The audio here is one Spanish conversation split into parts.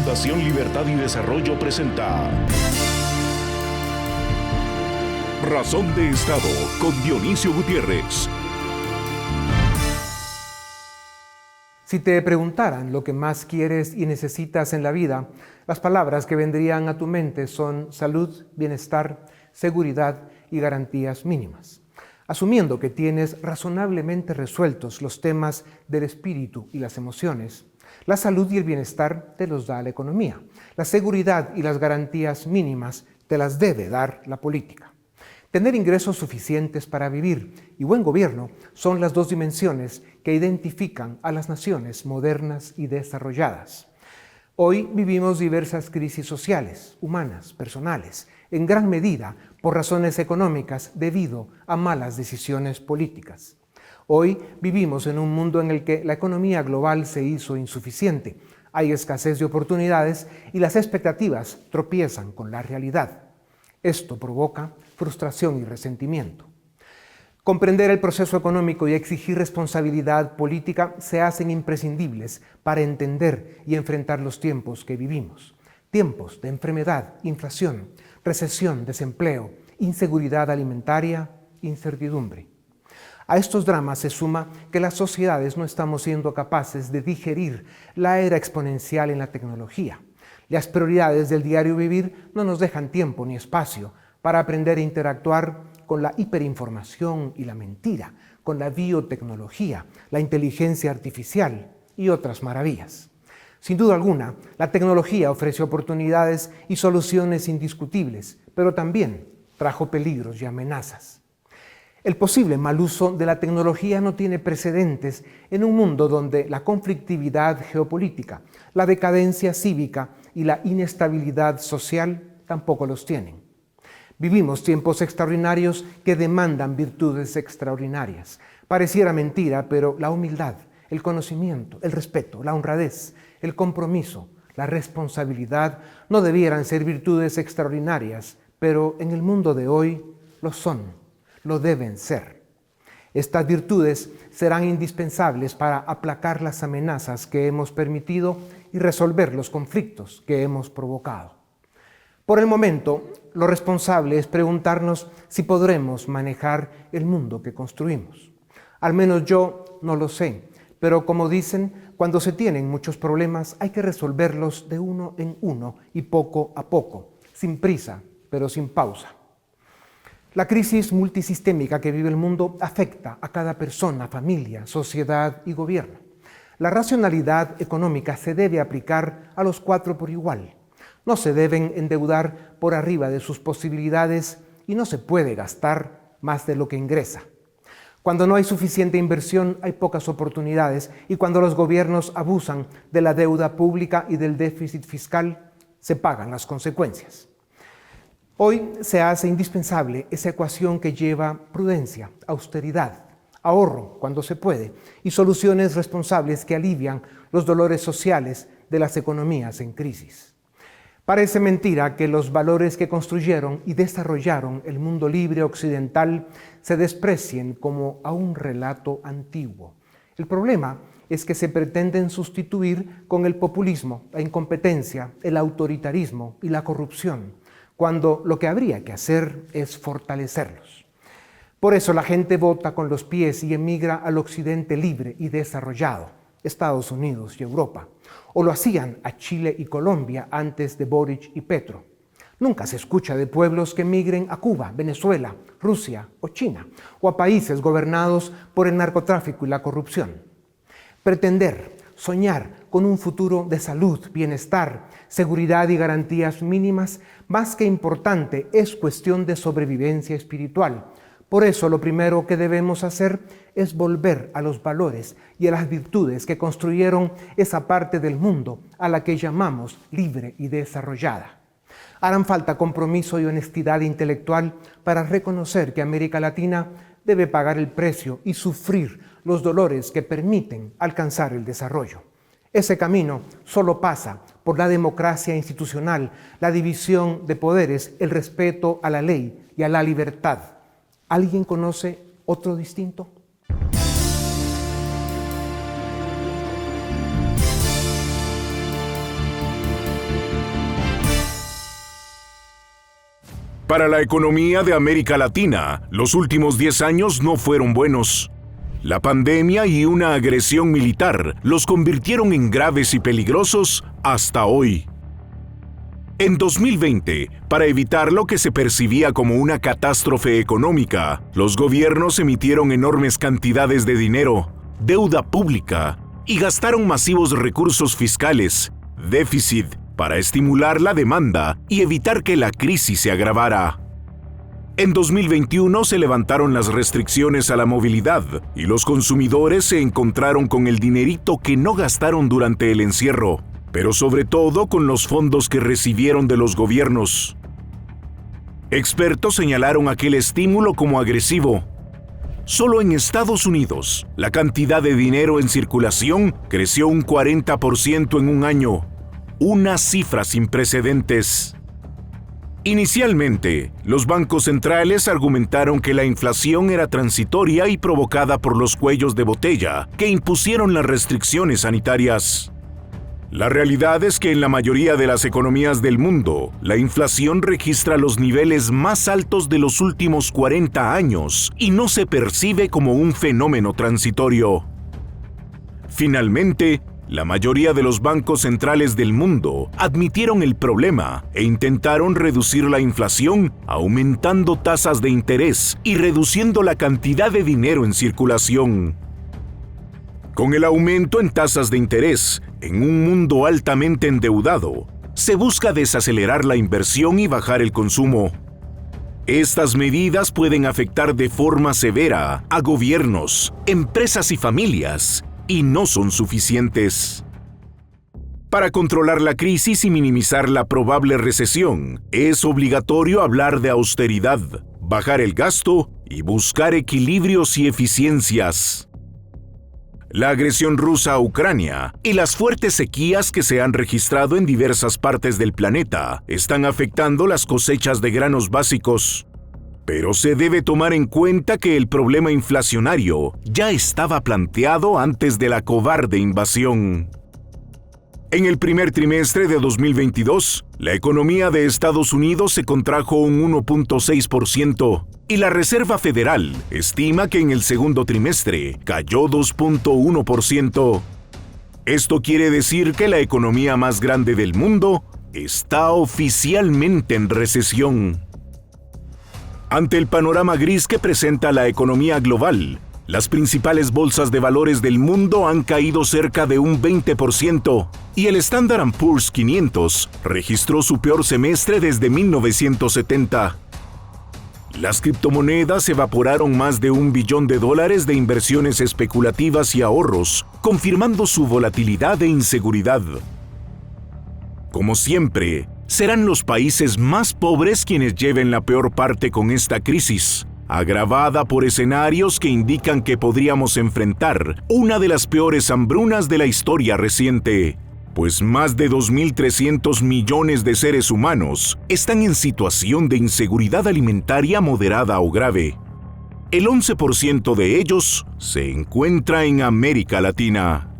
Fundación Libertad y Desarrollo presenta Razón de Estado con Dionisio Gutiérrez. Si te preguntaran lo que más quieres y necesitas en la vida, las palabras que vendrían a tu mente son salud, bienestar, seguridad y garantías mínimas. Asumiendo que tienes razonablemente resueltos los temas del espíritu y las emociones, la salud y el bienestar te los da la economía. La seguridad y las garantías mínimas te las debe dar la política. Tener ingresos suficientes para vivir y buen gobierno son las dos dimensiones que identifican a las naciones modernas y desarrolladas. Hoy vivimos diversas crisis sociales, humanas, personales, en gran medida por razones económicas debido a malas decisiones políticas. Hoy vivimos en un mundo en el que la economía global se hizo insuficiente, hay escasez de oportunidades y las expectativas tropiezan con la realidad. Esto provoca frustración y resentimiento. Comprender el proceso económico y exigir responsabilidad política se hacen imprescindibles para entender y enfrentar los tiempos que vivimos. Tiempos de enfermedad, inflación, recesión, desempleo, inseguridad alimentaria, incertidumbre. A estos dramas se suma que las sociedades no estamos siendo capaces de digerir la era exponencial en la tecnología. Las prioridades del diario vivir no nos dejan tiempo ni espacio para aprender a interactuar con la hiperinformación y la mentira, con la biotecnología, la inteligencia artificial y otras maravillas. Sin duda alguna, la tecnología ofrece oportunidades y soluciones indiscutibles, pero también trajo peligros y amenazas. El posible mal uso de la tecnología no tiene precedentes en un mundo donde la conflictividad geopolítica, la decadencia cívica y la inestabilidad social tampoco los tienen. Vivimos tiempos extraordinarios que demandan virtudes extraordinarias. Pareciera mentira, pero la humildad, el conocimiento, el respeto, la honradez, el compromiso, la responsabilidad no debieran ser virtudes extraordinarias, pero en el mundo de hoy lo son. Lo deben ser. Estas virtudes serán indispensables para aplacar las amenazas que hemos permitido y resolver los conflictos que hemos provocado. Por el momento, lo responsable es preguntarnos si podremos manejar el mundo que construimos. Al menos yo no lo sé, pero como dicen, cuando se tienen muchos problemas hay que resolverlos de uno en uno y poco a poco, sin prisa, pero sin pausa. La crisis multisistémica que vive el mundo afecta a cada persona, familia, sociedad y gobierno. La racionalidad económica se debe aplicar a los cuatro por igual. No se deben endeudar por arriba de sus posibilidades y no se puede gastar más de lo que ingresa. Cuando no hay suficiente inversión, hay pocas oportunidades y cuando los gobiernos abusan de la deuda pública y del déficit fiscal, se pagan las consecuencias. Hoy se hace indispensable esa ecuación que lleva prudencia, austeridad, ahorro cuando se puede y soluciones responsables que alivian los dolores sociales de las economías en crisis. Parece mentira que los valores que construyeron y desarrollaron el mundo libre occidental se desprecien como a un relato antiguo. El problema es que se pretenden sustituir con el populismo, la incompetencia, el autoritarismo y la corrupción, cuando lo que habría que hacer es fortalecerlos. Por eso la gente vota con los pies y emigra al occidente libre y desarrollado, Estados Unidos y Europa, o lo hacían a Chile y Colombia antes de Boric y Petro. Nunca se escucha de pueblos que migren a Cuba, Venezuela, Rusia o China, o a países gobernados por el narcotráfico y la corrupción. Pretender, soñar con un futuro de salud, bienestar, seguridad y garantías mínimas, más que importante, es cuestión de sobrevivencia espiritual. Por eso lo primero que debemos hacer es volver a los valores y a las virtudes que construyeron esa parte del mundo a la que llamamos libre y desarrollada. Harán falta compromiso y honestidad intelectual para reconocer que América Latina debe pagar el precio y sufrir los dolores que permiten alcanzar el desarrollo. Ese camino solo pasa por la democracia institucional, la división de poderes, el respeto a la ley y a la libertad. ¿Alguien conoce otro distinto? Para la economía de América Latina, los últimos 10 años no fueron buenos. La pandemia y una agresión militar los convirtieron en graves y peligrosos hasta hoy. En 2020, para evitar lo que se percibía como una catástrofe económica, los gobiernos emitieron enormes cantidades de dinero, deuda pública y gastaron masivos recursos fiscales, déficit, para estimular la demanda y evitar que la crisis se agravara. En 2021 se levantaron las restricciones a la movilidad y los consumidores se encontraron con el dinerito que no gastaron durante el encierro, pero sobre todo con los fondos que recibieron de los gobiernos. Expertos señalaron aquel estímulo como agresivo. Solo en Estados Unidos, la cantidad de dinero en circulación creció un 40% en un año, una cifra sin precedentes. Inicialmente, los bancos centrales argumentaron que la inflación era transitoria y provocada por los cuellos de botella que impusieron las restricciones sanitarias. La realidad es que en la mayoría de las economías del mundo, la inflación registra los niveles más altos de los últimos 40 años y no se percibe como un fenómeno transitorio. Finalmente, la mayoría de los bancos centrales del mundo admitieron el problema e intentaron reducir la inflación aumentando tasas de interés y reduciendo la cantidad de dinero en circulación. Con el aumento en tasas de interés en un mundo altamente endeudado, se busca desacelerar la inversión y bajar el consumo. Estas medidas pueden afectar de forma severa a gobiernos, empresas y familias, y no son suficientes. Para controlar la crisis y minimizar la probable recesión, es obligatorio hablar de austeridad, bajar el gasto y buscar equilibrios y eficiencias. La agresión rusa a Ucrania y las fuertes sequías que se han registrado en diversas partes del planeta están afectando las cosechas de granos básicos. Pero se debe tomar en cuenta que el problema inflacionario ya estaba planteado antes de la cobarde invasión. En el primer trimestre de 2022, la economía de Estados Unidos se contrajo un 1.6% y la Reserva Federal estima que en el segundo trimestre cayó 2.1%. Esto quiere decir que la economía más grande del mundo está oficialmente en recesión. Ante el panorama gris que presenta la economía global, las principales bolsas de valores del mundo han caído cerca de un 20% y el Standard & Poor's 500 registró su peor semestre desde 1970. Las criptomonedas evaporaron más de $1 billón de inversiones especulativas y ahorros, confirmando su volatilidad e inseguridad. Como siempre, serán los países más pobres quienes lleven la peor parte con esta crisis, agravada por escenarios que indican que podríamos enfrentar una de las peores hambrunas de la historia reciente, pues más de 2.300 millones de seres humanos están en situación de inseguridad alimentaria moderada o grave. El 11% de ellos se encuentra en América Latina.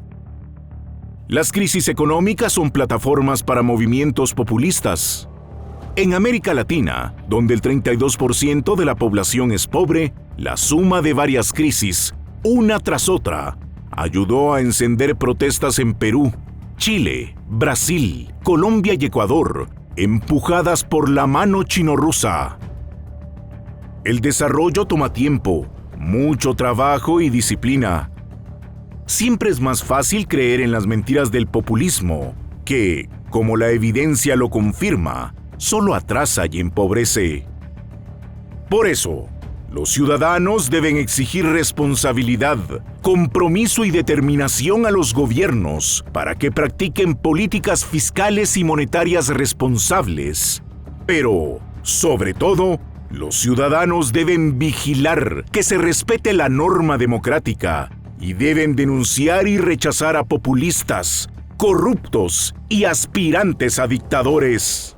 Las crisis económicas son plataformas para movimientos populistas. En América Latina, donde el 32% de la población es pobre, la suma de varias crisis, una tras otra, ayudó a encender protestas en Perú, Chile, Brasil, Colombia y Ecuador, empujadas por la mano chino-rusa. El desarrollo toma tiempo, mucho trabajo y disciplina. Siempre es más fácil creer en las mentiras del populismo, que, como la evidencia lo confirma, solo atrasa y empobrece. Por eso, los ciudadanos deben exigir responsabilidad, compromiso y determinación a los gobiernos para que practiquen políticas fiscales y monetarias responsables. Pero, sobre todo, los ciudadanos deben vigilar que se respete la norma democrática y deben denunciar y rechazar a populistas, corruptos y aspirantes a dictadores.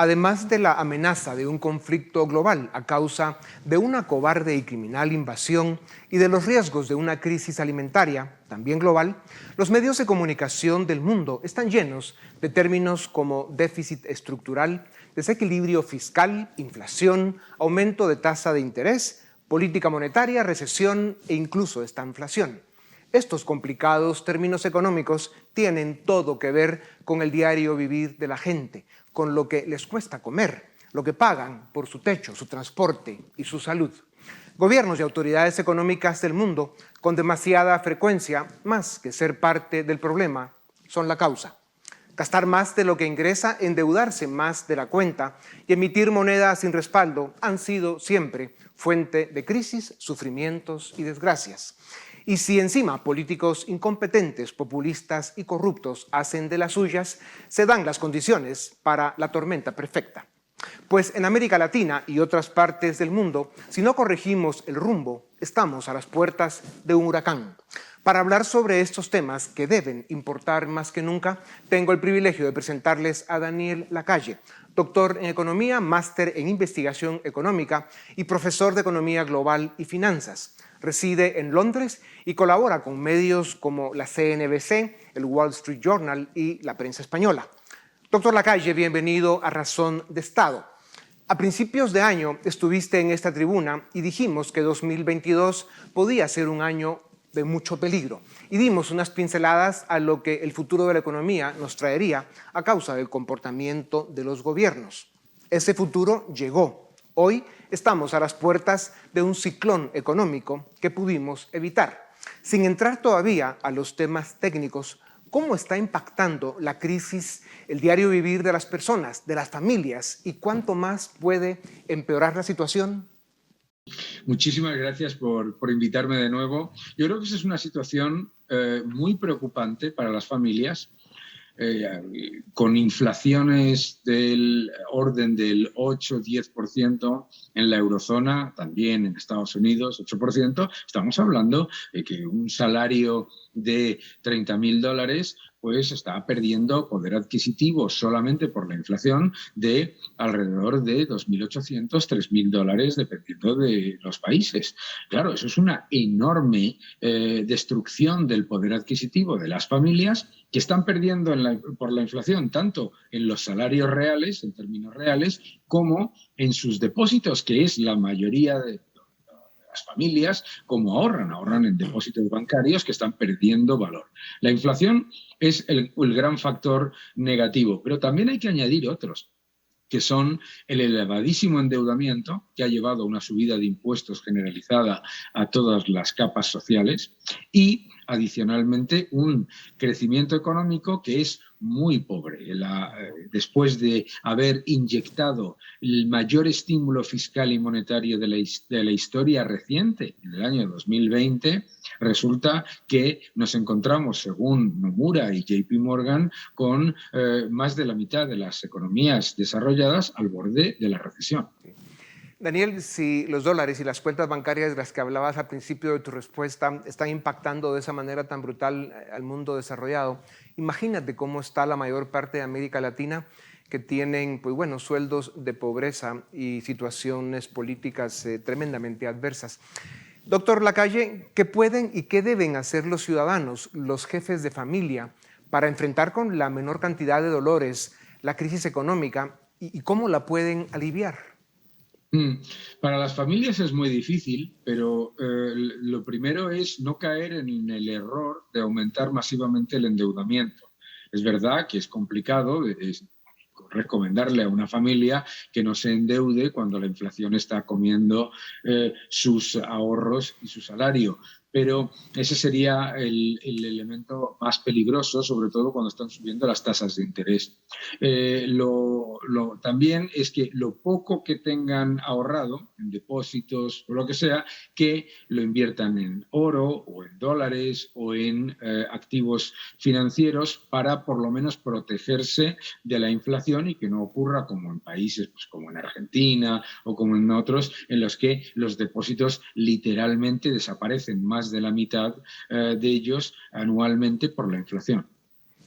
Además de la amenaza de un conflicto global a causa de una cobarde y criminal invasión y de los riesgos de una crisis alimentaria, también global, los medios de comunicación del mundo están llenos de términos como déficit estructural, desequilibrio fiscal, inflación, aumento de tasa de interés, política monetaria, recesión e incluso estanflación. Estos complicados términos económicos tienen todo que ver con el diario vivir de la gente, con lo que les cuesta comer, lo que pagan por su techo, su transporte y su salud. Gobiernos y autoridades económicas del mundo, con demasiada frecuencia, más que ser parte del problema, son la causa. Gastar más de lo que ingresa, endeudarse más de la cuenta y emitir moneda sin respaldo han sido siempre fuente de crisis, sufrimientos y desgracias. Y si encima políticos incompetentes, populistas y corruptos hacen de las suyas, se dan las condiciones para la tormenta perfecta. Pues en América Latina y otras partes del mundo, si no corregimos el rumbo, estamos a las puertas de un huracán. Para hablar sobre estos temas que deben importar más que nunca, tengo el privilegio de presentarles a Daniel Lacalle, doctor en Economía, máster en Investigación Económica y profesor de Economía Global y Finanzas. Reside en Londres y colabora con medios como la CNBC, el Wall Street Journal y la prensa española. Doctor Lacalle, bienvenido a Razón de Estado. A principios de año estuviste en esta tribuna y dijimos que 2022 podía ser un año de mucho peligro y dimos unas pinceladas a lo que el futuro de la economía nos traería a causa del comportamiento de los gobiernos. Ese futuro llegó. Hoy estamos a las puertas de un ciclón económico que pudimos evitar. Sin entrar todavía a los temas técnicos, ¿cómo está impactando la crisis el diario vivir de las personas, de las familias, y cuánto más puede empeorar la situación? Muchísimas gracias por invitarme de nuevo. Yo creo que esa es una situación muy preocupante para las familias, con inflaciones del orden del 8-10% en la eurozona, también en Estados Unidos, 8%. Estamos hablando de que un salario de $30.000 pues está perdiendo poder adquisitivo solamente por la inflación de alrededor de $2.800, $3.000, dependiendo de los países. Claro, eso es una enorme destrucción del poder adquisitivo de las familias que están perdiendo por la inflación, tanto en los salarios reales, en términos reales, como en sus depósitos, que es la mayoría de las familias, como ahorran en depósitos bancarios que están perdiendo valor. La inflación es el gran factor negativo, pero también hay que añadir otros, que son el elevadísimo endeudamiento, que ha llevado a una subida de impuestos generalizada a todas las capas sociales, y adicionalmente un crecimiento económico que es muy pobre. Después de haber inyectado el mayor estímulo fiscal y monetario de la historia reciente, en el año 2020, resulta que nos encontramos, según Nomura y JP Morgan, con más de la mitad de las economías desarrolladas al borde de la recesión. Daniel, si los dólares y las cuentas bancarias de las que hablabas al principio de tu respuesta están impactando de esa manera tan brutal al mundo desarrollado, imagínate cómo está la mayor parte de América Latina, que tienen sueldos de pobreza y situaciones políticas tremendamente adversas. Doctor Lacalle, ¿qué pueden y qué deben hacer los ciudadanos, los jefes de familia, para enfrentar con la menor cantidad de dolores la crisis económica y cómo la pueden aliviar? Para las familias es muy difícil, pero lo primero es no caer en el error de aumentar masivamente el endeudamiento. Es verdad que es complicado recomendarle a una familia que no se endeude cuando la inflación está comiendo sus ahorros y su salario. Pero ese sería el elemento más peligroso, sobre todo cuando están subiendo las tasas de interés. También es que lo poco que tengan ahorrado en depósitos o lo que sea, que lo inviertan en oro o en dólares o en activos financieros para por lo menos protegerse de la inflación y que no ocurra como en países pues, como en Argentina o como en otros, en los que los depósitos literalmente desaparecen, más de la mitad de ellos anualmente por la inflación.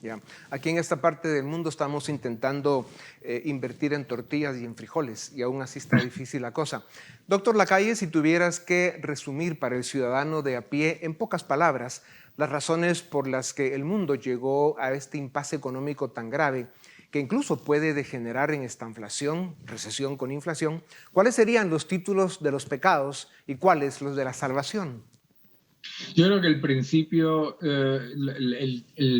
Ya. Aquí en esta parte del mundo estamos intentando invertir en tortillas y en frijoles, y aún así está difícil la cosa. Doctor Lacalle, si tuvieras que resumir para el ciudadano de a pie en pocas palabras las razones por las que el mundo llegó a este impasse económico tan grave, que incluso puede degenerar en estanflación, recesión con inflación, ¿cuáles serían los títulos de los pecados y cuáles los de la salvación? Yo creo que el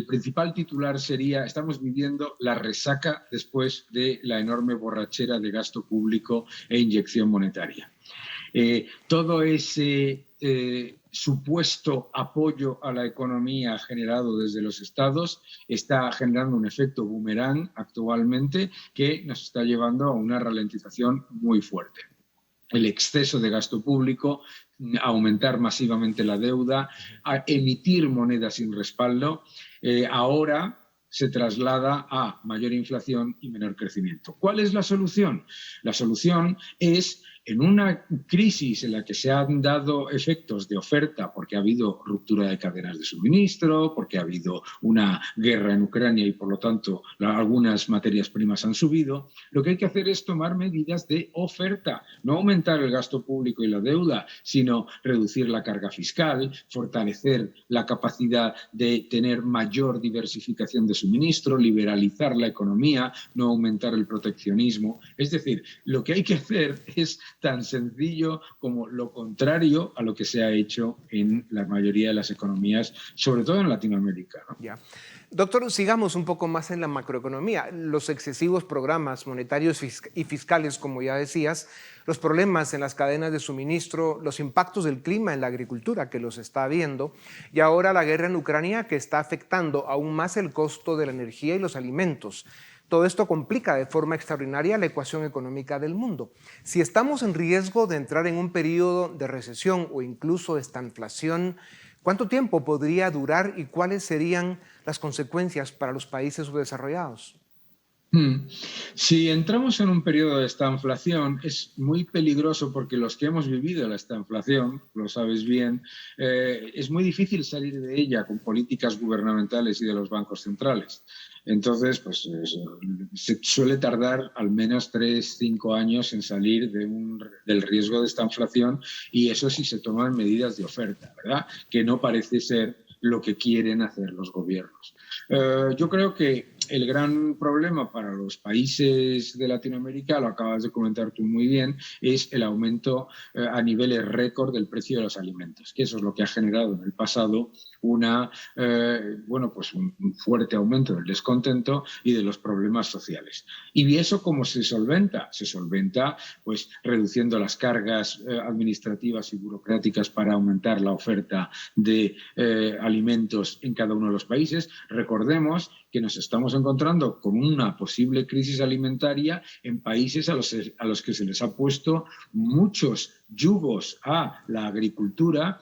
principal titular sería: estamos viviendo la resaca después de la enorme borrachera de gasto público e inyección monetaria. Todo ese supuesto apoyo a la economía generado desde los estados está generando un efecto boomerang actualmente que nos está llevando a una ralentización muy fuerte. El exceso de gasto público, a aumentar masivamente la deuda, a emitir monedas sin respaldo, ahora se traslada a mayor inflación y menor crecimiento. ¿Cuál es la solución? La solución es, en una crisis en la que se han dado efectos de oferta porque ha habido ruptura de cadenas de suministro, porque ha habido una guerra en Ucrania y por lo tanto algunas materias primas han subido, lo que hay que hacer es tomar medidas de oferta, no aumentar el gasto público y la deuda, sino reducir la carga fiscal, fortalecer la capacidad de tener mayor diversificación de suministro, liberalizar la economía, no aumentar el proteccionismo. Es decir, lo que hay que hacer es tan sencillo como lo contrario a lo que se ha hecho en la mayoría de las economías, sobre todo en Latinoamérica, ¿no? Ya. Doctor, sigamos un poco más en la macroeconomía. Los excesivos programas monetarios y fiscales, como ya decías, los problemas en las cadenas de suministro, los impactos del clima en la agricultura que los está habiendo, y ahora la guerra en Ucrania que está afectando aún más el costo de la energía y los alimentos. Todo esto complica de forma extraordinaria la ecuación económica del mundo. Si estamos en riesgo de entrar en un periodo de recesión o incluso estanflación, ¿cuánto tiempo podría durar y cuáles serían las consecuencias para los países subdesarrollados? Si entramos en un periodo de estanflación, es muy peligroso porque los que hemos vivido la estanflación, lo sabes bien, es muy difícil salir de ella con políticas gubernamentales y de los bancos centrales. Entonces, pues se suele tardar al menos 3-5 años en salir del riesgo de estanflación, y eso sí se toman medidas de oferta, ¿verdad? Que no parece ser lo que quieren hacer los gobiernos. Yo creo que el gran problema para los países de Latinoamérica, lo acabas de comentar tú muy bien, es el aumento a niveles récord del precio de los alimentos, que eso es lo que ha generado en el pasado un fuerte aumento del descontento y de los problemas sociales. ¿Y eso cómo se solventa? Se solventa pues reduciendo las cargas administrativas y burocráticas para aumentar la oferta de alimentos en cada uno de los países. Recordemos que nos estamos encontrando con una posible crisis alimentaria en países a los que se les ha puesto muchos yugos a la agricultura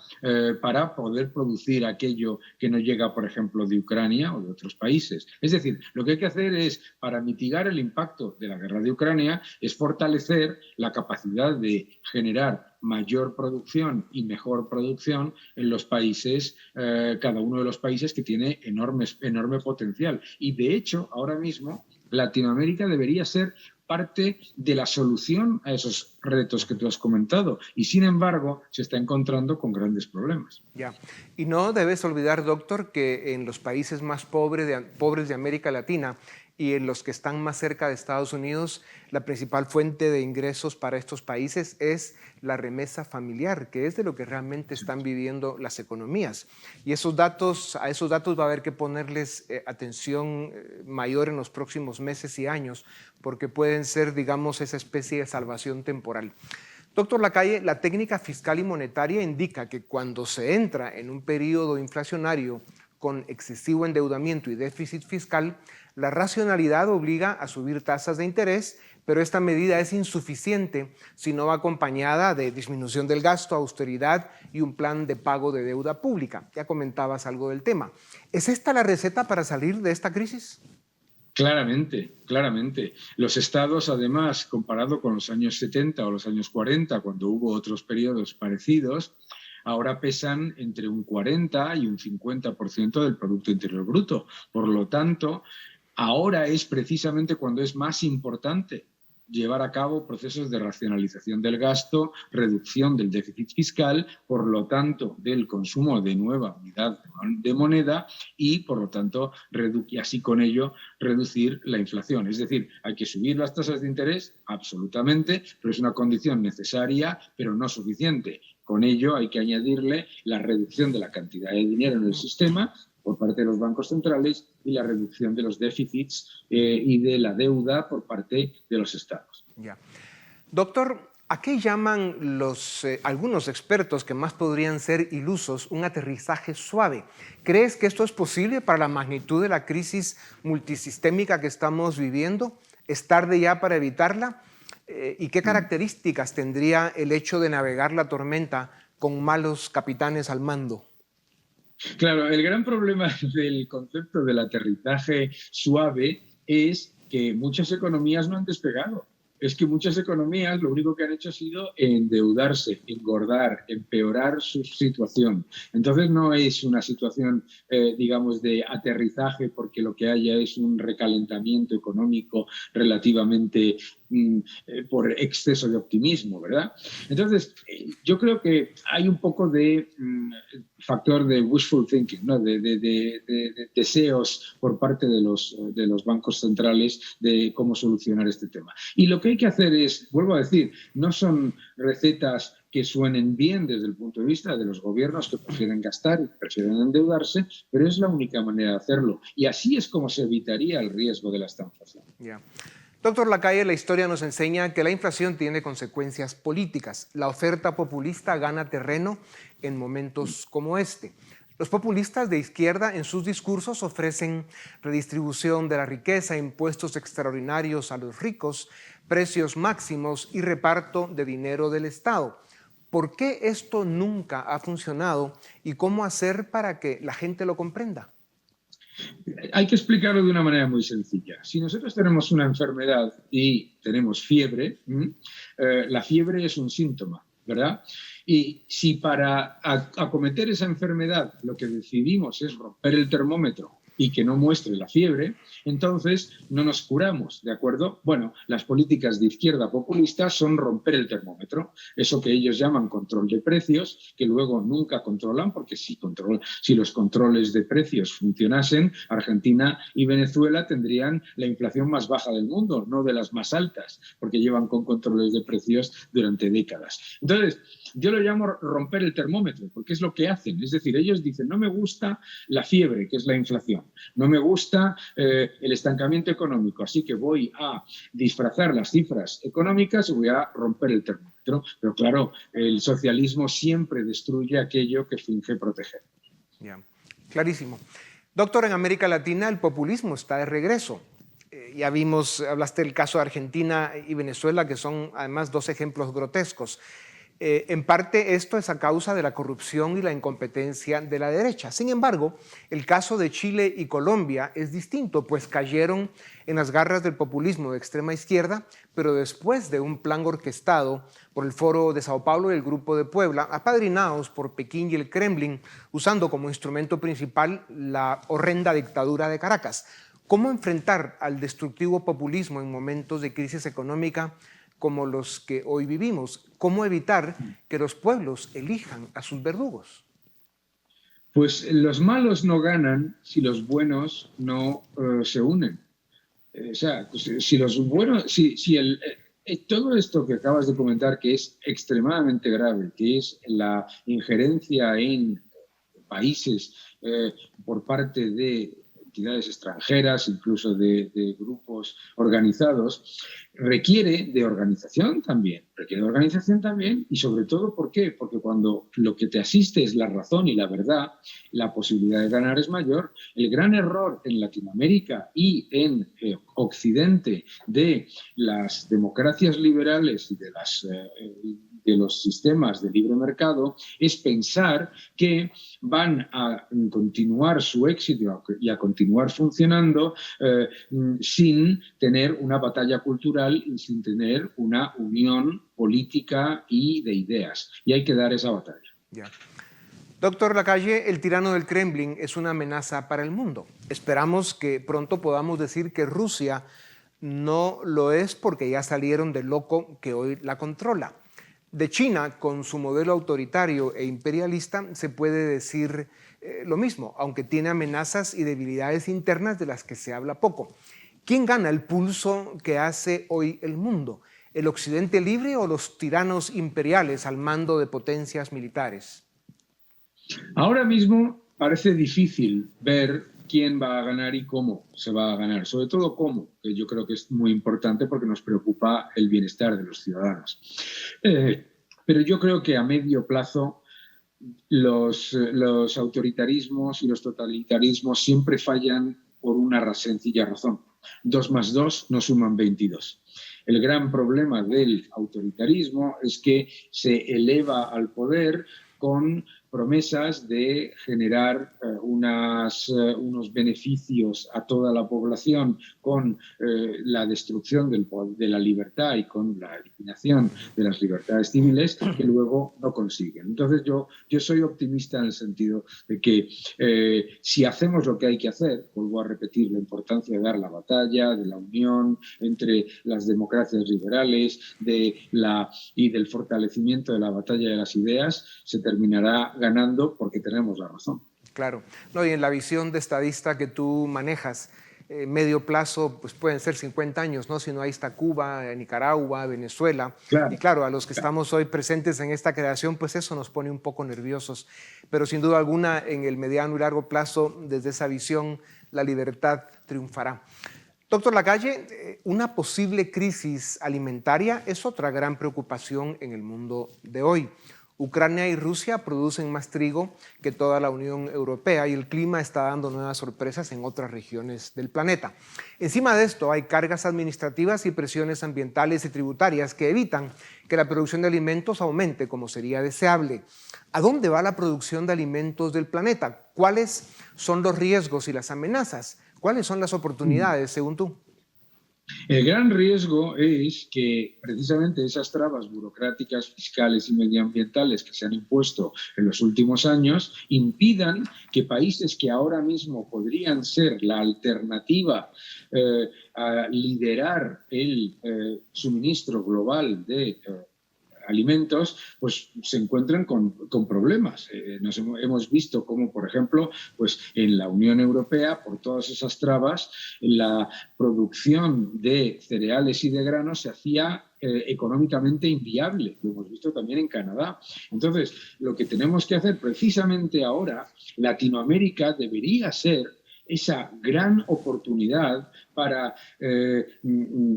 para poder producir aquello que no llega, por ejemplo, de Ucrania o de otros países. Es decir, lo que hay que hacer es, para mitigar el impacto de la guerra de Ucrania, es fortalecer la capacidad de generar mayor producción y mejor producción en los países, cada uno de los países que tiene enorme potencial. Y de hecho, ahora mismo, Latinoamérica debería ser parte de la solución a esos retos que tú has comentado, y sin embargo se está encontrando con grandes problemas. Ya. Y no debes olvidar, doctor, que en los países más pobres de América Latina y en los que están más cerca de Estados Unidos, la principal fuente de ingresos para estos países es la remesa familiar, que es de lo que realmente están viviendo las economías. Y a esos datos va a haber que ponerles atención mayor en los próximos meses y años, porque pueden ser, digamos, esa especie de salvación temporal. Doctor Lacalle, la técnica fiscal y monetaria indica que cuando se entra en un periodo inflacionario con excesivo endeudamiento y déficit fiscal, la racionalidad obliga a subir tasas de interés, pero esta medida es insuficiente si no va acompañada de disminución del gasto, austeridad y un plan de pago de deuda pública. Ya comentabas algo del tema. ¿Es esta la receta para salir de esta crisis? Claramente, claramente. Los estados, además, comparado con los años 70 o los años 40, cuando hubo otros periodos parecidos, ahora pesan entre un 40 y un 50% del Producto Interior Bruto. Por lo tanto, ahora es precisamente cuando es más importante llevar a cabo procesos de racionalización del gasto, reducción del déficit fiscal, por lo tanto, del consumo de nueva unidad de moneda y, por lo tanto, y así con ello reducir la inflación. Es decir, hay que subir las tasas de interés, absolutamente, pero es una condición necesaria, pero no suficiente. Con ello hay que añadirle la reducción de la cantidad de dinero en el sistema por parte de los bancos centrales y la reducción de los déficits y de la deuda por parte de los estados. Ya. Doctor, ¿a qué llaman algunos expertos que más podrían ser ilusos un aterrizaje suave? ¿Crees que esto es posible para la magnitud de la crisis multisistémica que estamos viviendo? ¿Es tarde ya para evitarla? ¿Y qué características tendría el hecho de navegar la tormenta con malos capitanes al mando? Claro, el gran problema del concepto del aterrizaje suave es que muchas economías no han despegado. Es que muchas economías lo único que han hecho ha sido endeudarse, engordar, empeorar su situación. Entonces no es una situación, digamos, de aterrizaje porque lo que haya es un recalentamiento económico relativamente por exceso de optimismo, ¿verdad? Entonces, yo creo que hay un poco de factor de wishful thinking, ¿no? de deseos por parte de los bancos centrales de cómo solucionar este tema. Y lo que hay que hacer es, vuelvo a decir, no son recetas que suenen bien desde el punto de vista de los gobiernos que prefieren gastar y prefieren endeudarse, pero es la única manera de hacerlo. Y así es como se evitaría el riesgo de la estanflación. Yeah. Doctor Lacalle, la historia nos enseña que la inflación tiene consecuencias políticas. La oferta populista gana terreno en momentos como este. Los populistas de izquierda en sus discursos ofrecen redistribución de la riqueza, impuestos extraordinarios a los ricos, precios máximos y reparto de dinero del Estado. ¿Por qué esto nunca ha funcionado y cómo hacer para que la gente lo comprenda? Hay que explicarlo de una manera muy sencilla. Si nosotros tenemos una enfermedad y tenemos fiebre, la fiebre es un síntoma, ¿verdad? Y si para acometer esa enfermedad lo que decidimos es romper el termómetro y que no muestre la fiebre, entonces no nos curamos, ¿de acuerdo? Bueno, las políticas de izquierda populista son romper el termómetro, eso que ellos llaman control de precios, que luego nunca controlan, porque si los controles de precios funcionasen, Argentina y Venezuela tendrían la inflación más baja del mundo, no de las más altas, porque llevan con controles de precios durante décadas. Entonces, yo lo llamo romper el termómetro, porque es lo que hacen. Es decir, ellos dicen, no me gusta la fiebre, que es la inflación, no me gusta el estancamiento económico, así que voy a disfrazar las cifras económicas y voy a romper el termómetro. Pero claro, el socialismo siempre destruye aquello que finge proteger. Yeah. Clarísimo. Doctor, en América Latina el populismo está de regreso. Ya vimos, hablaste del caso de Argentina y Venezuela, que son además dos ejemplos grotescos. En parte esto es a causa de la corrupción y la incompetencia de la derecha. Sin embargo, el caso de Chile y Colombia es distinto, pues cayeron en las garras del populismo de extrema izquierda, pero después de un plan orquestado por el Foro de Sao Paulo y el Grupo de Puebla, apadrinados por Pekín y el Kremlin, usando como instrumento principal la horrenda dictadura de Caracas. ¿Cómo enfrentar al destructivo populismo en momentos de crisis económica como los que hoy vivimos? ¿Cómo evitar que los pueblos elijan a sus verdugos? Pues los malos no ganan si los buenos no se unen. O sea, pues, si los buenos, todo esto que acabas de comentar, que es extremadamente grave, que es la injerencia en países por parte de entidades extranjeras, incluso de grupos organizados, requiere de organización también y sobre todo, ¿por qué? Porque cuando lo que te asiste es la razón y la verdad, la posibilidad de ganar es mayor. El gran error en Latinoamérica y en Occidente de las democracias liberales y de los sistemas de libre mercado es pensar que van a continuar su éxito y a continuar funcionando sin tener una batalla cultural y sin tener una unión política y de ideas. Y hay que dar esa batalla. Ya. Doctor Lacalle, el tirano del Kremlin es una amenaza para el mundo. Esperamos que pronto podamos decir que Rusia no lo es porque ya salieron del loco que hoy la controla. De China, con su modelo autoritario e imperialista, se puede decir lo mismo, aunque tiene amenazas y debilidades internas de las que se habla poco. ¿Quién gana el pulso que hace hoy el mundo? ¿El Occidente libre o los tiranos imperiales al mando de potencias militares? Ahora mismo parece difícil ver quién va a ganar y cómo se va a ganar, sobre todo cómo, que yo creo que es muy importante porque nos preocupa el bienestar de los ciudadanos. Pero yo creo que a medio plazo los autoritarismos y los totalitarismos siempre fallan por una sencilla razón. 2 más 2 no suman 22. El gran problema del autoritarismo es que se eleva al poder con promesas de generar unos beneficios a toda la población con la destrucción de la libertad y con la eliminación de las libertades civiles que luego no consiguen. Entonces yo soy optimista en el sentido de que si hacemos lo que hay que hacer, vuelvo a repetir la importancia de dar la batalla, de la unión entre las democracias liberales y del fortalecimiento de la batalla de las ideas, se terminará ganando porque tenemos la razón. Claro. No, y en la visión de estadista que tú manejas, medio plazo, pues pueden ser 50 años, ¿no? Si no, ahí está Cuba, Nicaragua, Venezuela. Claro. Y claro, a los que estamos hoy presentes en esta creación, pues eso nos pone un poco nerviosos. Pero sin duda alguna, en el mediano y largo plazo, desde esa visión, la libertad triunfará. Doctor Lacalle, una posible crisis alimentaria es otra gran preocupación en el mundo de hoy. Ucrania y Rusia producen más trigo que toda la Unión Europea y el clima está dando nuevas sorpresas en otras regiones del planeta. Encima de esto hay cargas administrativas y presiones ambientales y tributarias que evitan que la producción de alimentos aumente como sería deseable. ¿A dónde va la producción de alimentos del planeta? ¿Cuáles son los riesgos y las amenazas? ¿Cuáles son las oportunidades, según tú? El gran riesgo es que precisamente esas trabas burocráticas, fiscales y medioambientales que se han impuesto en los últimos años impidan que países que ahora mismo podrían ser la alternativa a liderar el suministro global de alimentos, pues se encuentran con problemas. Hemos visto cómo, por ejemplo, pues en la Unión Europea, por todas esas trabas, la producción de cereales y de granos se hacía económicamente inviable. Lo hemos visto también en Canadá. Entonces, lo que tenemos que hacer precisamente ahora, Latinoamérica debería ser esa gran oportunidad para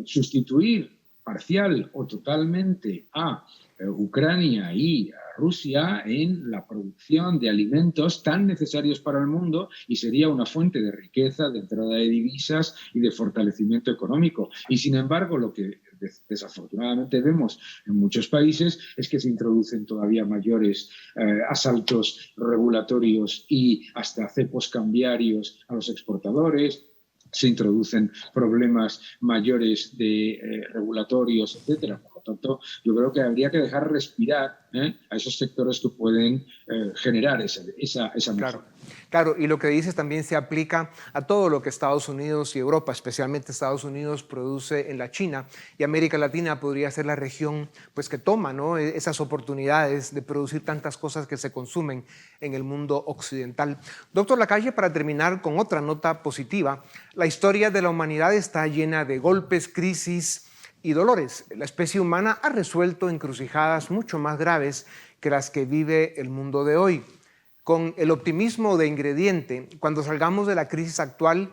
sustituir parcial o totalmente a Ucrania y a Rusia en la producción de alimentos tan necesarios para el mundo y sería una fuente de riqueza, de entrada de divisas y de fortalecimiento económico. Y sin embargo, lo que desafortunadamente vemos en muchos países es que se introducen todavía mayores asaltos regulatorios y hasta cepos cambiarios a los exportadores. Se introducen problemas mayores de regulatorios, etcétera. Por lo tanto, yo creo que habría que dejar respirar a esos sectores que pueden generar esa mejora. Claro, y lo que dices también se aplica a todo lo que Estados Unidos y Europa, especialmente Estados Unidos, produce en la China, y América Latina podría ser la región pues, que toma, ¿no?, esas oportunidades de producir tantas cosas que se consumen en el mundo occidental. Doctor Lacalle, para terminar con otra nota positiva, la historia de la humanidad está llena de golpes, crisis y dolores. La especie humana ha resuelto encrucijadas mucho más graves que las que vive el mundo de hoy. Con el optimismo de ingrediente, cuando salgamos de la crisis actual,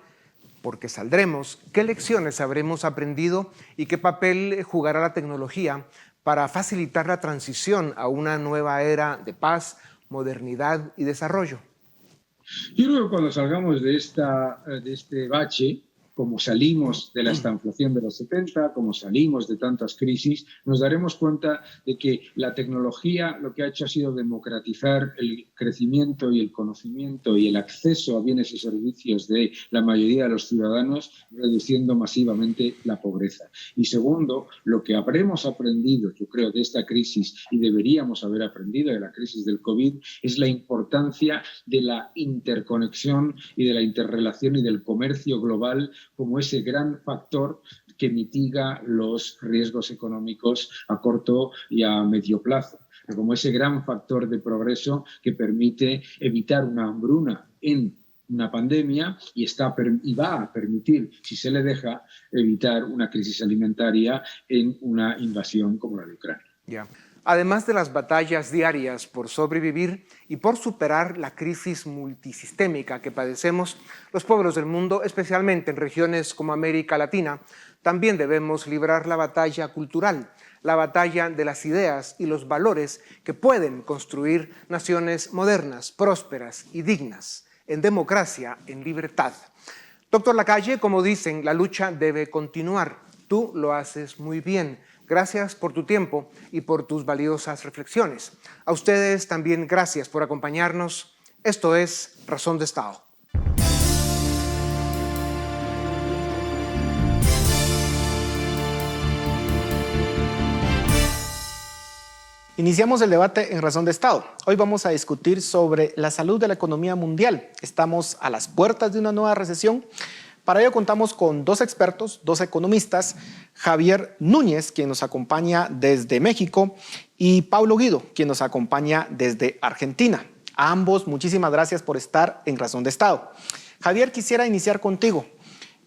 porque saldremos, ¿qué lecciones habremos aprendido y qué papel jugará la tecnología para facilitar la transición a una nueva era de paz, modernidad y desarrollo? Yo creo que cuando salgamos de este bache, como salimos de la estanflación de los 70, como salimos de tantas crisis, nos daremos cuenta de que la tecnología lo que ha hecho ha sido democratizar el crecimiento y el conocimiento y el acceso a bienes y servicios de la mayoría de los ciudadanos, reduciendo masivamente la pobreza. Y segundo, lo que habremos aprendido, yo creo, de esta crisis y deberíamos haber aprendido de la crisis del COVID, es la importancia de la interconexión y de la interrelación y del comercio global como ese gran factor que mitiga los riesgos económicos a corto y a medio plazo, como ese gran factor de progreso que permite evitar una hambruna en una pandemia y va a permitir, si se le deja, evitar una crisis alimentaria en una invasión como la de Ucrania. Yeah. Además de las batallas diarias por sobrevivir y por superar la crisis multisistémica que padecemos, los pueblos del mundo, especialmente en regiones como América Latina, también debemos librar la batalla cultural, la batalla de las ideas y los valores que pueden construir naciones modernas, prósperas y dignas, en democracia, en libertad. Doctor Lacalle, como dicen, la lucha debe continuar. Tú lo haces muy bien. Gracias por tu tiempo y por tus valiosas reflexiones. A ustedes también gracias por acompañarnos. Esto es Razón de Estado. Iniciamos el debate en Razón de Estado. Hoy vamos a discutir sobre la salud de la economía mundial. Estamos a las puertas de una nueva recesión. Para ello contamos con dos expertos, dos economistas, Javier Núñez, quien nos acompaña desde México, y Pablo Guido, quien nos acompaña desde Argentina. A ambos, muchísimas gracias por estar en Razón de Estado. Javier, quisiera iniciar contigo.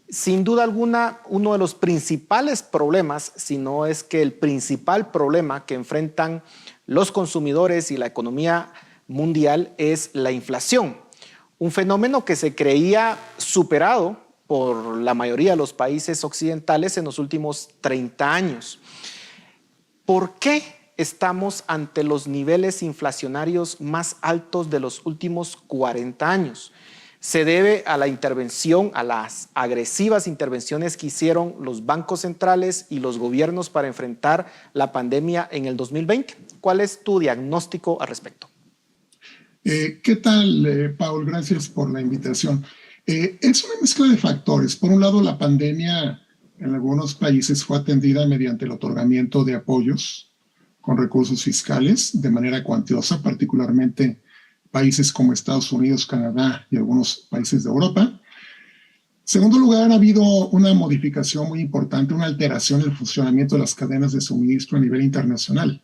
Sin duda alguna, uno de los principales problemas, si no es que el principal problema que enfrentan los consumidores y la economía mundial es la inflación. Un fenómeno que se creía superado por la mayoría de los países occidentales en los últimos 30 años. ¿Por qué estamos ante los niveles inflacionarios más altos de los últimos 40 años? ¿Se debe a la intervención, a las agresivas intervenciones que hicieron los bancos centrales y los gobiernos para enfrentar la pandemia en el 2020? ¿Cuál es tu diagnóstico al respecto? ¿Qué tal, Paul? Gracias por la invitación. Es una mezcla de factores. Por un lado, la pandemia en algunos países fue atendida mediante el otorgamiento de apoyos con recursos fiscales de manera cuantiosa, particularmente países como Estados Unidos, Canadá y algunos países de Europa. En segundo lugar, ha habido una modificación muy importante, una alteración en el funcionamiento de las cadenas de suministro a nivel internacional.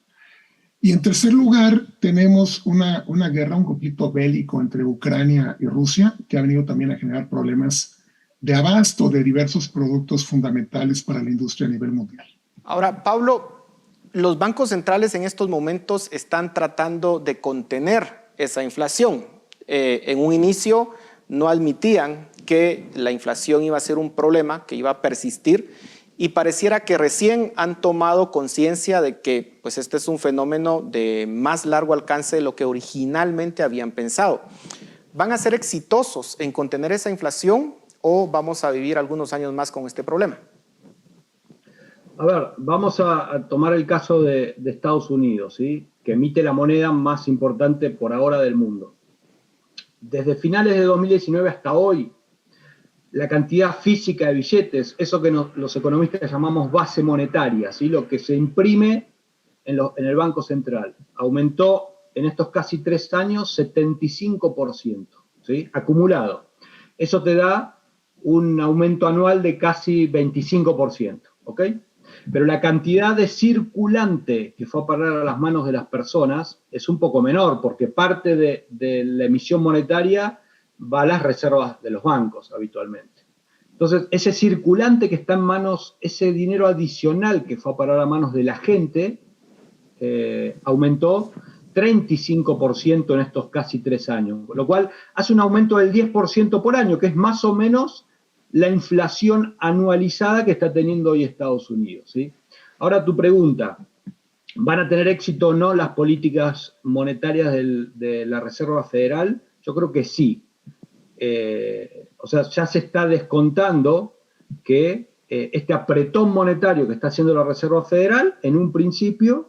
Y en tercer lugar, tenemos una guerra, un conflicto bélico entre Ucrania y Rusia, que ha venido también a generar problemas de abasto de diversos productos fundamentales para la industria a nivel mundial. Ahora, Pablo, los bancos centrales en estos momentos están tratando de contener esa inflación. En un inicio no admitían que la inflación iba a ser un problema, que iba a persistir, y pareciera que recién han tomado conciencia de que pues, este es un fenómeno de más largo alcance de lo que originalmente habían pensado. ¿Van a ser exitosos en contener esa inflación o vamos a vivir algunos años más con este problema? A ver, vamos a tomar el caso de Estados Unidos, ¿sí? Que emite la moneda más importante por ahora del mundo. Desde finales de 2019 hasta hoy, la cantidad física de billetes, eso que los economistas llamamos base monetaria, ¿sí? Lo que se imprime en el Banco Central, aumentó en estos casi 3 años 75%, ¿sí? Acumulado. Eso te da un aumento anual de casi 25%, ¿ok? Pero la cantidad de circulante que fue a parar a las manos de las personas es un poco menor, porque parte de la emisión monetaria va a las reservas de los bancos habitualmente. Entonces, ese circulante que está en manos, ese dinero adicional que fue a parar a manos de la gente, aumentó 35% en estos casi 3 años, lo cual hace un aumento del 10% por año, que es más o menos la inflación anualizada que está teniendo hoy Estados Unidos, ¿sí? Ahora tu pregunta, ¿van a tener éxito o no las políticas monetarias de la Reserva Federal? Yo creo que sí. O sea, ya se está descontando que este apretón monetario que está haciendo la Reserva Federal, en un principio,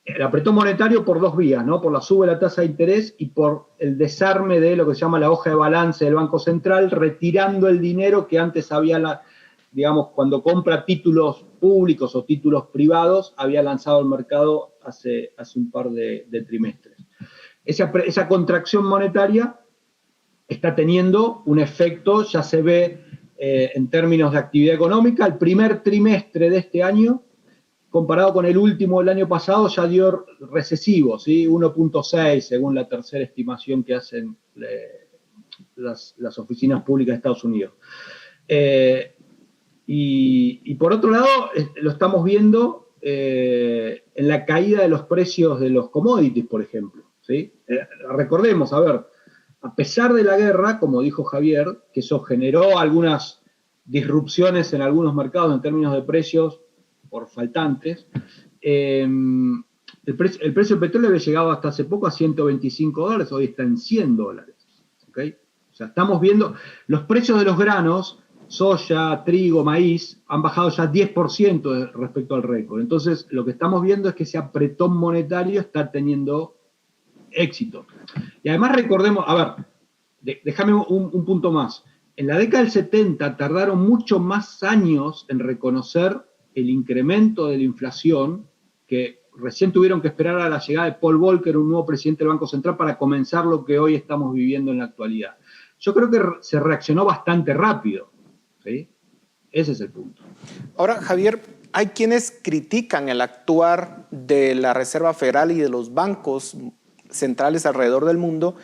el apretón monetario por dos vías, ¿no? Por la suba de la tasa de interés y por el desarme de lo que se llama la hoja de balance del Banco Central, retirando el dinero que antes había, digamos, cuando compra títulos públicos o títulos privados, había lanzado al mercado hace un par de trimestres. Esa contracción monetaria está teniendo un efecto, ya se ve en términos de actividad económica. El primer trimestre de este año, comparado con el último del año pasado, ya dio recesivo, ¿sí? 1.6 según la tercera estimación que hacen las oficinas públicas de Estados Unidos. Y por otro lado, lo estamos viendo en la caída de los precios de los commodities, por ejemplo, ¿sí? Recordemos, a pesar de la guerra, como dijo Javier, que eso generó algunas disrupciones en algunos mercados en términos de precios por faltantes, el precio del petróleo había llegado hasta hace poco a $125, hoy está en $100, ¿okay? O sea, estamos viendo, los precios de los granos, soya, trigo, maíz, han bajado ya 10% respecto al récord. Entonces, lo que estamos viendo es que ese apretón monetario está teniendo éxito. Y además recordemos, déjame un punto más. En la década del 70 tardaron mucho más años en reconocer el incremento de la inflación, que recién tuvieron que esperar a la llegada de Paul Volcker, un nuevo presidente del Banco Central, para comenzar lo que hoy estamos viviendo en la actualidad. Yo creo que se reaccionó bastante rápido, ¿sí? Ese es el punto. Ahora, Javier, hay quienes critican el actuar de la Reserva Federal y de los bancos centrales alrededor del mundo,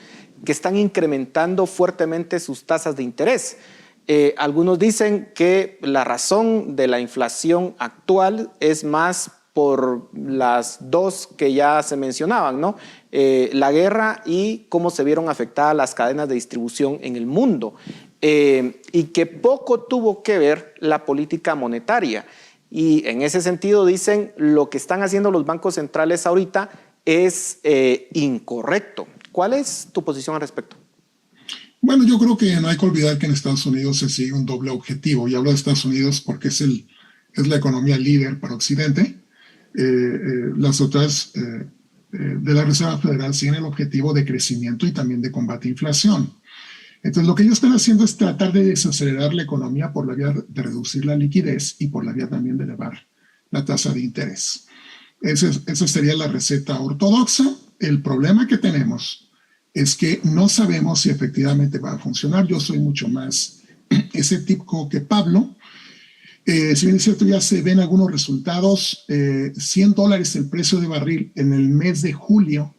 que están incrementando fuertemente sus tasas de interés. Algunos dicen que la razón de la inflación actual es más por las dos que ya se mencionaban, ¿no? La guerra y cómo se vieron afectadas las cadenas de distribución en el mundo, y que poco tuvo que ver la política monetaria. Y en ese sentido dicen, lo que están haciendo los bancos centrales ahorita es incorrecto. ¿Cuál es tu posición al respecto? Bueno, yo creo que no hay que olvidar que en Estados Unidos se sigue un doble objetivo. Y hablo de Estados Unidos porque es la economía líder para Occidente. Las otras de la Reserva Federal siguen el objetivo de crecimiento y también de combate a inflación. Entonces, lo que ellos están haciendo es tratar de desacelerar la economía por la vía de reducir la liquidez y por la vía también de elevar la tasa de interés. Esa sería la receta ortodoxa. El problema que tenemos es que no sabemos si efectivamente va a funcionar. Yo soy mucho más escéptico que Pablo. Si bien es cierto, ya se ven algunos resultados. $100 el precio de barril en el mes de julio,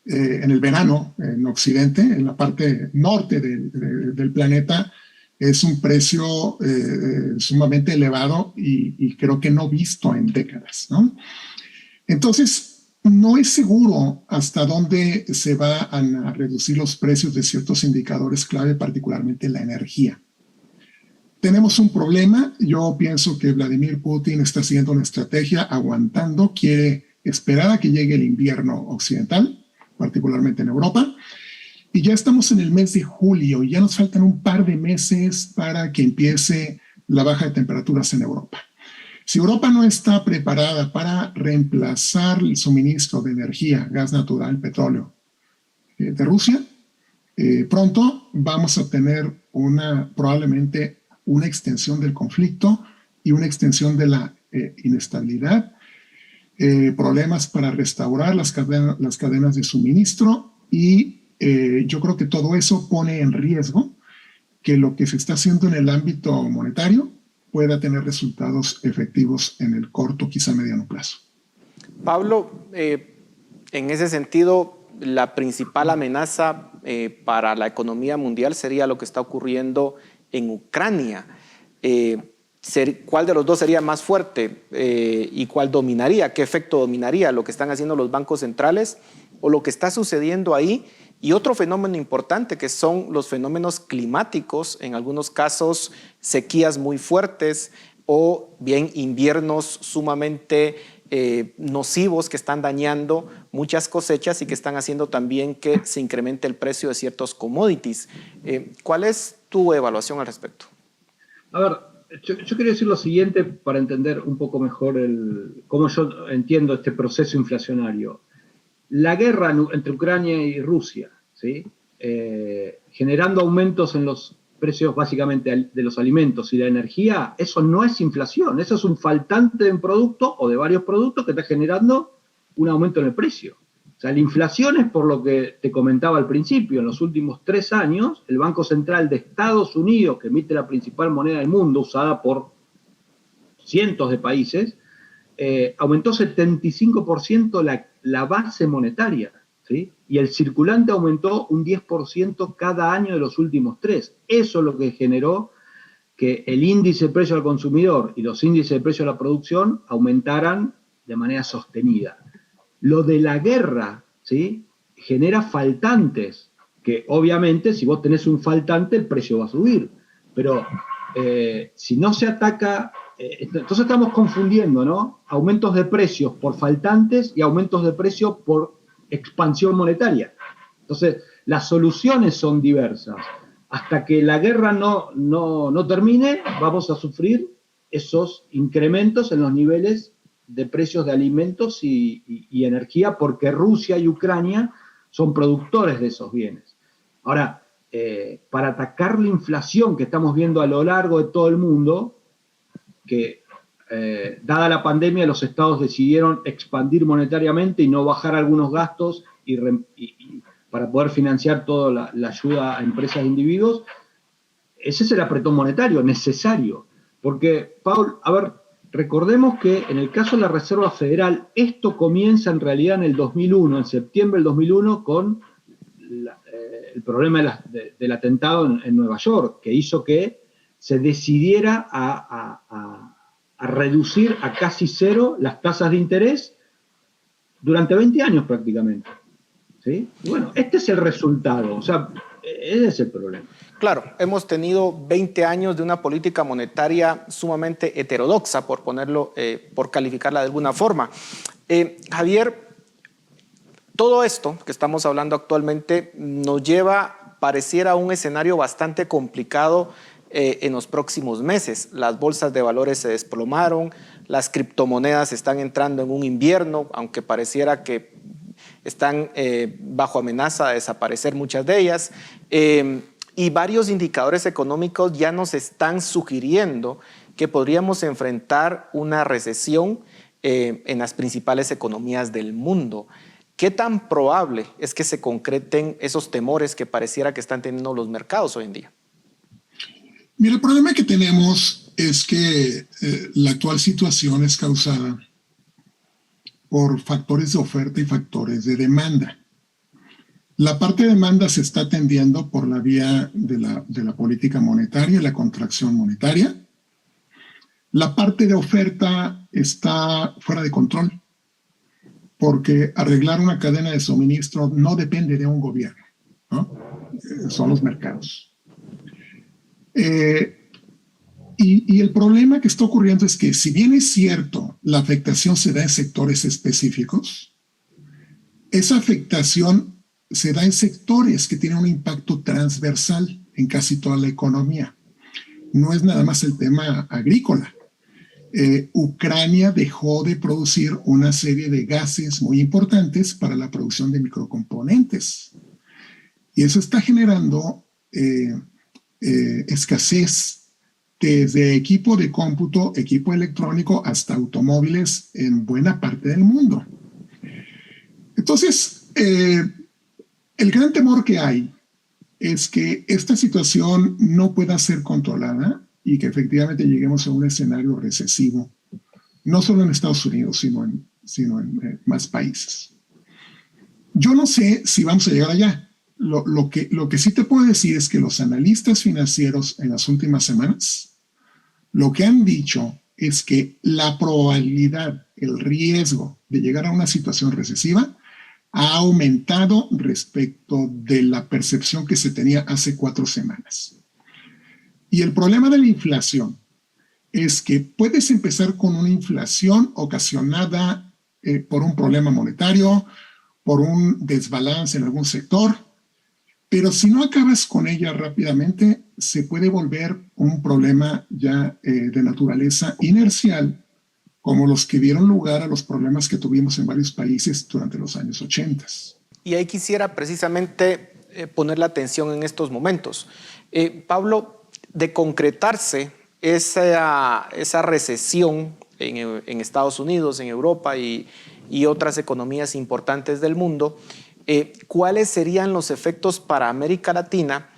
en el verano, en Occidente, en la parte norte del planeta, es un precio sumamente elevado y creo que no visto en décadas, ¿no? Entonces, no es seguro hasta dónde se van a reducir los precios de ciertos indicadores clave, particularmente la energía. Tenemos un problema. Yo pienso que Vladimir Putin está siguiendo una estrategia, aguantando, quiere esperar a que llegue el invierno occidental, particularmente en Europa, y ya estamos en el mes de julio y ya nos faltan un par de meses para que empiece la baja de temperaturas en Europa. Si Europa no está preparada para reemplazar el suministro de energía, gas natural, petróleo de Rusia, pronto vamos a tener probablemente una extensión del conflicto y una extensión de la inestabilidad, problemas para restaurar las cadenas de suministro y yo creo que todo eso pone en riesgo que lo que se está haciendo en el ámbito monetario pueda tener resultados efectivos en el corto, quizá mediano plazo. Pablo, en ese sentido, la principal amenaza para la economía mundial sería lo que está ocurriendo en Ucrania. ¿Cuál de los dos sería más fuerte y cuál dominaría? ¿Qué efecto dominaría? ¿Lo que están haciendo los bancos centrales o lo que está sucediendo ahí? Y otro fenómeno importante que son los fenómenos climáticos, en algunos casos sequías muy fuertes o bien inviernos sumamente nocivos que están dañando muchas cosechas y que están haciendo también que se incremente el precio de ciertos commodities. ¿Cuál es tu evaluación al respecto? A ver, yo quería decir lo siguiente para entender un poco mejor cómo yo entiendo este proceso inflacionario. La guerra entre Ucrania y Rusia, ¿sí? Generando aumentos en los precios básicamente de los alimentos y la energía, eso no es inflación, eso es un faltante de un producto o de varios productos que está generando un aumento en el precio. O sea, la inflación es por lo que te comentaba al principio. En los últimos 3 años, el Banco Central de Estados Unidos, que emite la principal moneda del mundo, usada por cientos de países, aumentó 75% la base monetaria, ¿sí? Y el circulante aumentó un 10% cada año de los últimos 3. Eso es lo que generó que el índice de precio al consumidor y los índices de precio a la producción aumentaran de manera sostenida. Lo de la guerra, ¿sí? Genera faltantes, que obviamente si vos tenés un faltante el precio va a subir, pero si no se ataca, entonces estamos confundiendo, ¿no? Aumentos de precios por faltantes y aumentos de precios por expansión monetaria. Entonces las soluciones son diversas. Hasta que la guerra no termine, vamos a sufrir esos incrementos en los niveles de precios de alimentos y energía, porque Rusia y Ucrania son productores de esos bienes. Ahora, para atacar la inflación que estamos viendo a lo largo de todo el mundo, que dada la pandemia los estados decidieron expandir monetariamente y no bajar algunos gastos para poder financiar toda la ayuda a empresas e individuos, ese es el apretón monetario necesario. Porque, Paul, a ver, recordemos que en el caso de la Reserva Federal, esto comienza en realidad en el 2001, en septiembre del 2001, con el problema del atentado en Nueva York, que hizo que se decidiera a reducir a casi cero las tasas de interés durante 20 años prácticamente. ¿Sí? Y bueno, este es el resultado, o sea, ese es el problema. Claro, hemos tenido 20 años de una política monetaria sumamente heterodoxa, por ponerlo, por calificarla de alguna forma. Javier, todo esto que estamos hablando actualmente nos lleva, pareciera, a un escenario bastante complicado en los próximos meses. Las bolsas de valores se desplomaron, las criptomonedas están entrando en un invierno, aunque pareciera que están bajo amenaza de desaparecer muchas de ellas. Y varios indicadores económicos ya nos están sugiriendo que podríamos enfrentar una recesión en las principales economías del mundo. ¿Qué tan probable es que se concreten esos temores que pareciera que están teniendo los mercados hoy en día? Mira, el problema que tenemos es que la actual situación es causada por factores de oferta y factores de demanda. La parte de demanda se está atendiendo por la vía de la política monetaria, la contracción monetaria. La parte de oferta está fuera de control, porque arreglar una cadena de suministro no depende de un gobierno, ¿no? Son los mercados. Y el problema que está ocurriendo es que, si bien es cierto, la afectación se da en sectores específicos, esa afectación se da en sectores que tienen un impacto transversal en casi toda la economía. No es nada más el tema agrícola. Ucrania dejó de producir una serie de gases muy importantes para la producción de microcomponentes. Y eso está generando escasez desde equipo de cómputo, equipo electrónico, hasta automóviles en buena parte del mundo. Entonces, el gran temor que hay es que esta situación no pueda ser controlada y que efectivamente lleguemos a un escenario recesivo, no solo en Estados Unidos, sino en más países. Yo no sé si vamos a llegar allá. Lo que sí te puedo decir es que los analistas financieros en las últimas semanas lo que han dicho es que la probabilidad, el riesgo de llegar a una situación recesiva ha aumentado respecto de la percepción que se tenía hace 4 semanas. Y el problema de la inflación es que puedes empezar con una inflación ocasionada por un problema monetario, por un desbalance en algún sector, Pero si no acabas con ella rápidamente, se puede volver un problema ya de naturaleza inercial, como los que dieron lugar a los problemas que tuvimos en varios países durante los años 80. Y ahí quisiera precisamente poner la atención en estos momentos. Pablo, de concretarse esa recesión en Estados Unidos, en Europa y otras economías importantes del mundo, ¿cuáles serían los efectos para América Latina?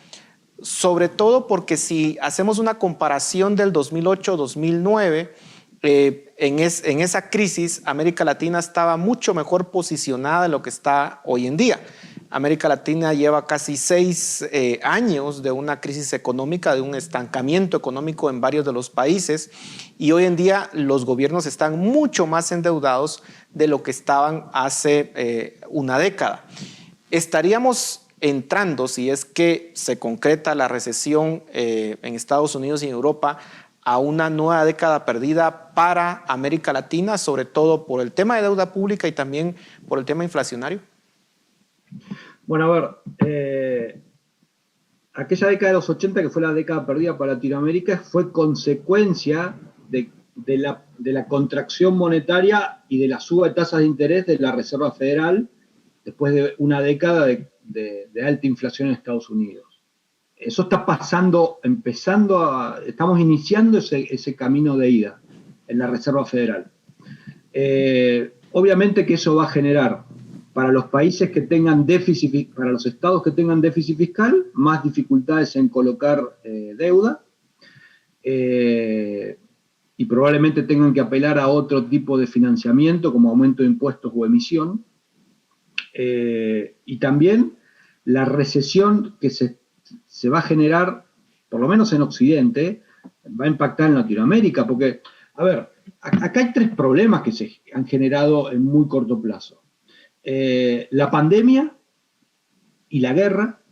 Sobre todo porque si hacemos una comparación del 2008-2009, en esa crisis América Latina estaba mucho mejor posicionada de lo que está hoy en día. América Latina lleva casi 6 años de una crisis económica, de un estancamiento económico en varios de los países, y hoy en día los gobiernos están mucho más endeudados de lo que estaban hace una década. Estaríamos entrando, si es que se concreta la recesión en Estados Unidos y en Europa, a una nueva década perdida para América Latina, sobre todo por el tema de deuda pública y también por el tema inflacionario. Bueno, a ver, aquella década de los 80, que fue la década perdida para Latinoamérica, fue consecuencia de la contracción monetaria y de la suba de tasas de interés de la Reserva Federal después de una década de alta inflación en Estados Unidos. Eso está pasando, estamos iniciando ese camino de ida en la Reserva Federal. Obviamente que eso va a generar para los países que tengan déficit, para los estados que tengan déficit fiscal, más dificultades en colocar deuda, y probablemente tengan que apelar a otro tipo de financiamiento, como aumento de impuestos o emisión. Y también la recesión que se va a generar, por lo menos en Occidente, va a impactar en Latinoamérica, porque, a ver, acá hay 3 problemas que se han generado en muy corto plazo. La pandemia y la guerra,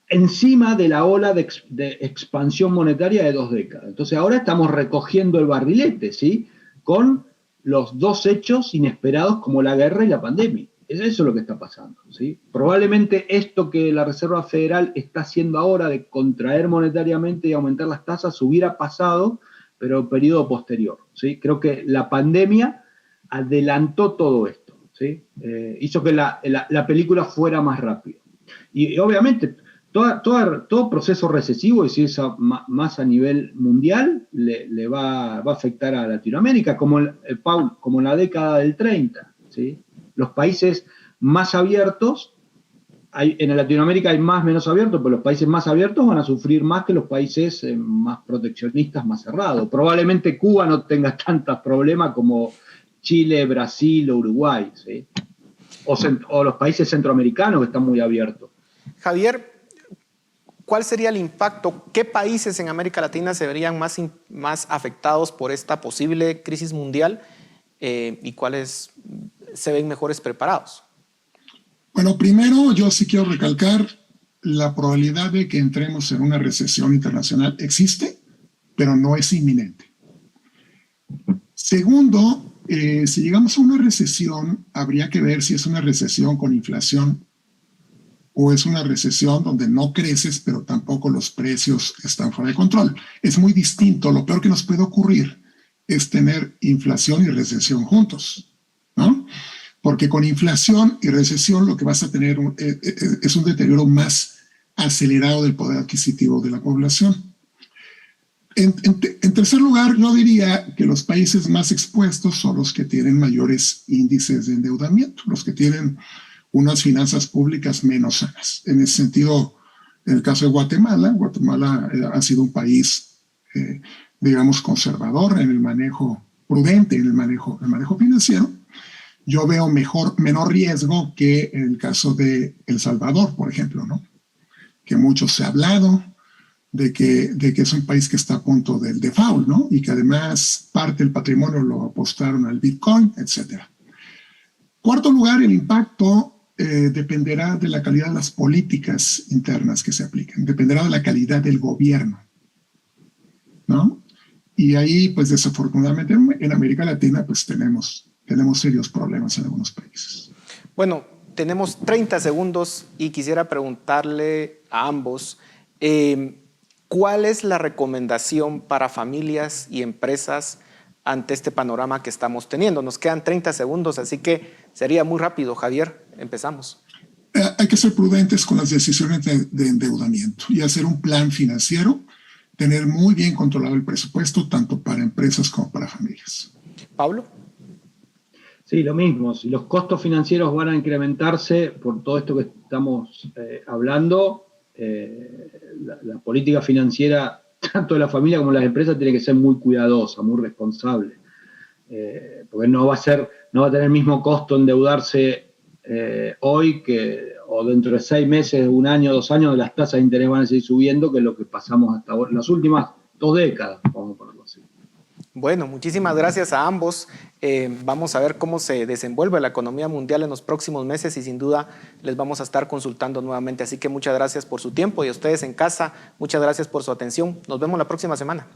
encima de la ola de expansión monetaria de 2 décadas. Entonces ahora estamos recogiendo el barrilete, ¿sí? Con los 2 hechos inesperados como la guerra y la pandemia. Eso es lo que está pasando, ¿sí? Probablemente esto que la Reserva Federal está haciendo ahora de contraer monetariamente y aumentar las tasas hubiera pasado, pero en periodo posterior, ¿sí? Creo que la pandemia adelantó todo esto, ¿sí? Hizo que la película fuera más rápido. Y obviamente todo proceso recesivo, y si es más a nivel mundial, le va a afectar a Latinoamérica, como en la década del 30, ¿sí? Los países más abiertos, en Latinoamérica hay menos abiertos, pero los países más abiertos van a sufrir más que los países más proteccionistas, más cerrados. Probablemente Cuba no tenga tantos problemas como Chile, Brasil o Uruguay, ¿sí? O los países centroamericanos que están muy abiertos. Javier, ¿cuál sería el impacto? ¿Qué países en América Latina se verían más afectados por esta posible crisis mundial y cuáles se ven mejores preparados? Bueno, primero yo sí quiero recalcar la probabilidad de que entremos en una recesión internacional existe, pero no es inminente. Segundo, si llegamos a una recesión, habría que ver si es una recesión con inflación o es una recesión donde no creces, pero tampoco los precios están fuera de control. Es muy distinto. Lo peor que nos puede ocurrir es tener inflación y recesión juntos, ¿no? Porque con inflación y recesión lo que vas a tener es un deterioro más acelerado del poder adquisitivo de la población. En tercer lugar, yo diría que los países más expuestos son los que tienen mayores índices de endeudamiento, los que tienen unas finanzas públicas menos sanas. En ese sentido, en el caso de Guatemala ha sido un país, digamos, conservador en el manejo, prudente en el manejo financiero. Yo veo menor riesgo que en el caso de El Salvador, por ejemplo, ¿no? Que mucho se ha hablado de que es un país que está a punto del default, ¿no? Y que además parte del patrimonio lo apostaron al Bitcoin, etc. Cuarto lugar, el impacto dependerá de la calidad de las políticas internas que se apliquen, dependerá de la calidad del gobierno, ¿no? Y ahí, pues desafortunadamente en América Latina, pues tenemos serios problemas en algunos países. Bueno, tenemos 30 segundos y quisiera preguntarle a ambos, ¿cuál es la recomendación para familias y empresas ante este panorama que estamos teniendo? Nos quedan 30 segundos, así que sería muy rápido. Javier, empezamos. Hay que ser prudentes con las decisiones de endeudamiento y hacer un plan financiero, tener muy bien controlado el presupuesto, tanto para empresas como para familias. Pablo. Sí, lo mismo. Si los costos financieros van a incrementarse por todo esto que estamos hablando, la política financiera, tanto de la familia como de las empresas, tiene que ser muy cuidadosa, muy responsable. Porque no va a tener el mismo costo endeudarse hoy o dentro de 6 meses, 1 año, 2 años, las tasas de interés van a seguir subiendo, que es lo que pasamos hasta ahora, las últimas 2 décadas, vamos a ponerlo así. Bueno, muchísimas gracias a ambos. Vamos a ver cómo se desenvuelve la economía mundial en los próximos meses y sin duda les vamos a estar consultando nuevamente. Así que muchas gracias por su tiempo y a ustedes en casa, muchas gracias por su atención. Nos vemos la próxima semana.